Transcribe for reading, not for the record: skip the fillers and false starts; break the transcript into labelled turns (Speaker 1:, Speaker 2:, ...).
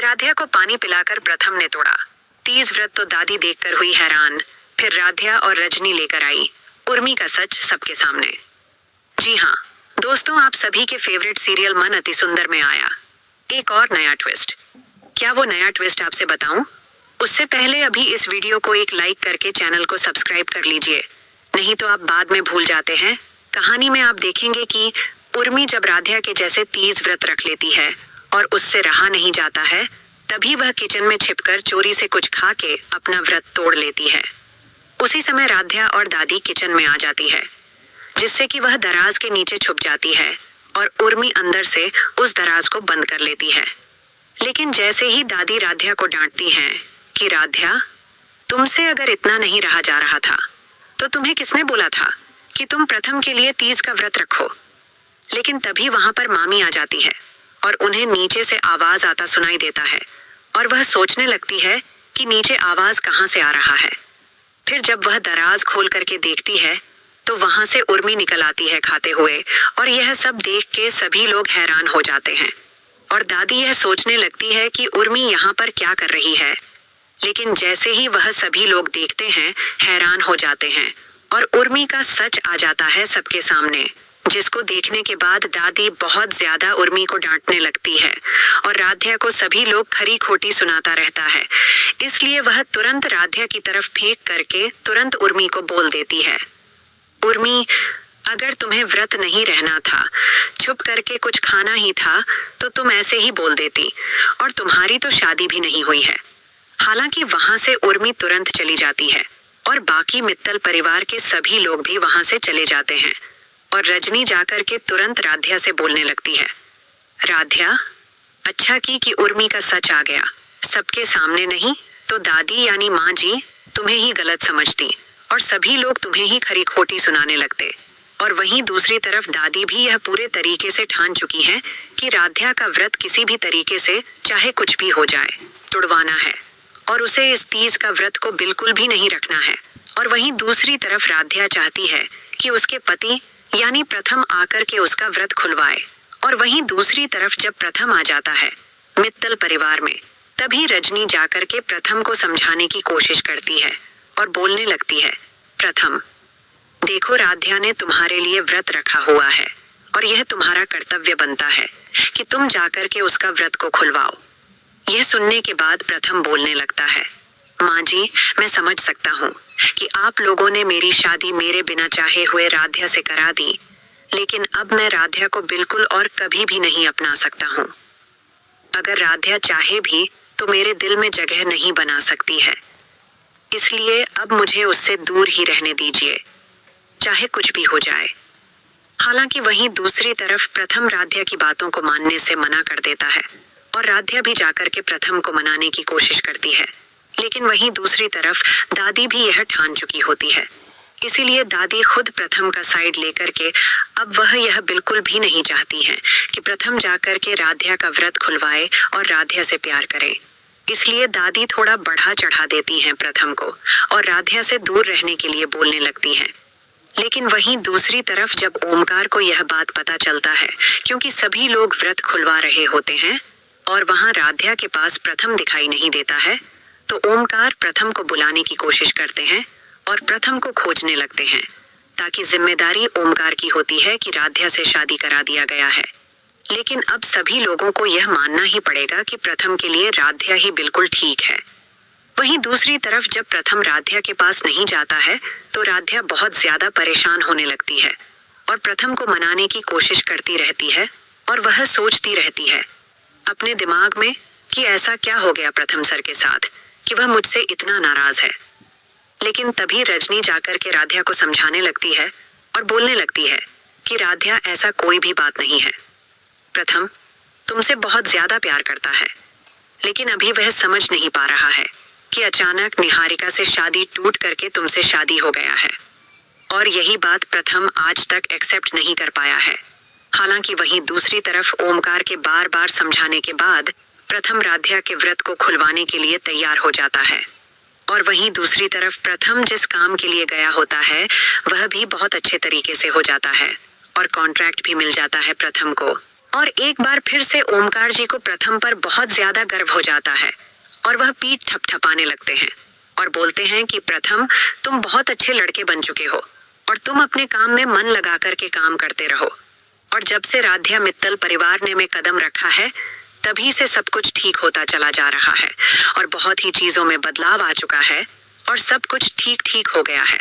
Speaker 1: राध्या को पानी पिलाकर प्रथम ने तोड़ा। तीज व्रत तो दादी देखकर हुई हैरान। फिर राध्या और रजनी लेकर आई उर्मी का सच सबके सामने। जी हाँ दोस्तों, आप सभी के फेवरेट सीरियल मन अति सुंदर में आया एक और नया ट्विस्ट। क्या वो नया ट्विस्ट आपसे बताऊं? उससे पहले अभी इस वीडियो को एक लाइक करके चैनल को सब्सक्राइब कर लीजिए, नहीं तो आप बाद में भूल जाते हैं। कहानी में आप देखेंगे कि उर्मी जब राध्या के जैसे तीज व्रत रख लेती है और उससे रहा नहीं जाता है, तभी वह किचन में छिपकर चोरी से कुछ खा के अपना व्रत तोड़ लेती है। उसी समय राध्या और दादी किचन में आ जाती है, जिससे कि वह दराज के नीचे छुप जाती है और उर्मी अंदर से उस दराज को बंद कर लेती है। लेकिन जैसे ही दादी राध्या को डांटती हैं कि राध्या, तुमसे अगर इतना नहीं रहा जा रहा था तो तुम्हें किसने बोला था कि तुम प्रथम के लिए तीज का व्रत रखो? लेकिन तभी वहां पर मामी आ जाती है और उन्हें नीचे से आवाज आता सुनाई देता है और वह सोचने लगती है कि नीचे आवाज कहां से आ रहा है। फिर जब वह दराज खोल करके देखती है तो वहां से उर्मी निकल आती है खाते हुए, और यह सब देख के सभी लोग हैरान हो जाते हैं और दादी यह सोचने लगती है कि उर्मी यहाँ पर क्या कर रही है। लेकिन जैसे ही वह सभी लोग देखते हैं, हैरान हो जाते हैं और उर्मी का सच आ जाता है सबके सामने, जिसको देखने के बाद दादी बहुत ज्यादा उर्मी को डांटने लगती है और राध्या को सभी लोग खरी खोटी सुनाता रहता है। इसलिए वह तुरंत राध्या की तरफ फेंक करके तुरंत उर्मी को बोल देती है, उर्मी, अगर तुम्हें व्रत नहीं रहना था, छुप करके कुछ खाना ही था, तो तुम ऐसे ही बोल देती, और तुम्हारी तो शादी भी नहीं हुई है। हालांकि वहां से उर्मी तुरंत चली जाती है और बाकी मित्तल परिवार के सभी लोग भी वहां से चले जाते हैं और रजनी जाकर के तुरंत राध्या से बोलने लगती है, राध्या, अच्छा की कि उर्मी का सच आ गया, सबके सामने नहीं तो दादी यानी माँ जी तुम्हें ही गलत समझती और सभी लोग तुम्हें ही खरी खोटी सुनाने लगते। और वहीं दूसरी तरफ दादी भी यह पूरे तरीके से ठान चुकी हैं कि राध्या का व्रत किसी भी तरीके से, चाहे कुछ भी हो जाए, तुड़वाना है और उसे इस तीज का व्रत को बिल्कुल भी नहीं रखना है। और वहीं दूसरी तरफ राध्या चाहती है कि उसके पति यानी प्रथम आकर के उसका व्रत खुलवाए। और वहीं दूसरी तरफ जब प्रथम आ जाता है मित्तल परिवार में, तभी रजनी जाकर के प्रथम को समझाने की कोशिश करती है और बोलने लगती है, प्रथम, देखो राध्या ने तुम्हारे लिए व्रत रखा हुआ है और यह तुम्हारा कर्तव्य बनता है कि तुम जाकर के उसका व्रत को खुलवाओ। यह सुनने के बाद प्रथम बोलने लगता है, माँ जी, मैं समझ सकता हूँ कि आप लोगों ने मेरी शादी मेरे बिना चाहे हुए राध्या से करा दी, लेकिन अब मैं राध्या को बिल्कुल और कभी भी नहीं अपना सकता हूँ। अगर राध्या चाहे भी तो मेरे दिल में जगह नहीं बना सकती है, इसलिए अब मुझे उससे दूर ही रहने दीजिए, चाहे कुछ भी हो जाए। हालांकि वहीं दूसरी तरफ प्रथम राध्या की बातों को मानने से मना कर देता है और राध्या भी जाकर के प्रथम को मनाने की कोशिश करती है। लेकिन वहीं दूसरी तरफ दादी भी यह ठान चुकी होती है, इसीलिए दादी खुद प्रथम का साइड लेकर के अब वह यह बिल्कुल भी नहीं चाहती है कि प्रथम जाकर के राध्या का व्रत खुलवाए और राध्या से प्यार करे। इसलिए दादी थोड़ा बढ़ा चढ़ा देती हैं प्रथम को और राध्या से दूर रहने के लिए बोलने लगती हैं। लेकिन वहीं दूसरी तरफ जब ओमकार को यह बात पता चलता है, क्योंकि सभी लोग व्रत खुलवा रहे होते हैं और वहां राध्या के पास प्रथम दिखाई नहीं देता है, तो ओमकार प्रथम को बुलाने की कोशिश करते हैं और प्रथम को खोजने लगते हैं, ताकि जिम्मेदारी ओमकार की होती है कि राध्या से शादी करा दिया गया है। लेकिन अब सभी लोगों को यह मानना ही पड़ेगा कि प्रथम के लिए राध्या ही बिल्कुल ठीक है। वहीं दूसरी तरफ जब प्रथम राध्या के पास नहीं जाता है तो राध्या बहुत ज्यादा परेशान होने लगती है और प्रथम को मनाने की कोशिश करती रहती है और वह सोचती रहती है अपने दिमाग में कि ऐसा क्या हो गया प्रथम सर के साथ कि वह मुझसे इतना नाराज है। लेकिन तभी रजनी जाकर के राध्या को समझाने लगती है और बोलने लगती है कि राध्या, ऐसा कोई भी बात नहीं है, प्रथम तुमसे बहुत ज्यादा प्यार करता है, लेकिन अभी वह समझ नहीं पा रहा है कि अचानक निहारिका से शादी टूट करके तुमसे शादी हो गया है, और यही बात प्रथम आज तक एक्सेप्ट नहीं कर पाया है। हालांकि वहीं दूसरी तरफ ओमकार के बार बार समझाने के बाद प्रथम राध्या के व्रत को खुलवाने के लिए तैयार हो जाता है। और वहीं दूसरी तरफ प्रथम जिस काम के लिए गया होता है वह भी बहुत अच्छे तरीके से हो जाता है और कॉन्ट्रैक्ट भी मिल जाता है प्रथम को। और एक बार फिर से ओमकार जी को प्रथम पर बहुत ज्यादा गर्व हो जाता है और वह पीठ थपथपाने लगते हैं और बोलते हैं कि प्रथम, तुम बहुत अच्छे लड़के बन चुके हो और तुम अपने काम में मन लगा कर के काम करते रहो। और जब से राध्या मित्तल परिवार ने में कदम रखा है तभी से सब कुछ ठीक होता चला जा रहा है और बहुत ही चीजों में बदलाव आ चुका है और सब कुछ ठीक ठीक हो गया है।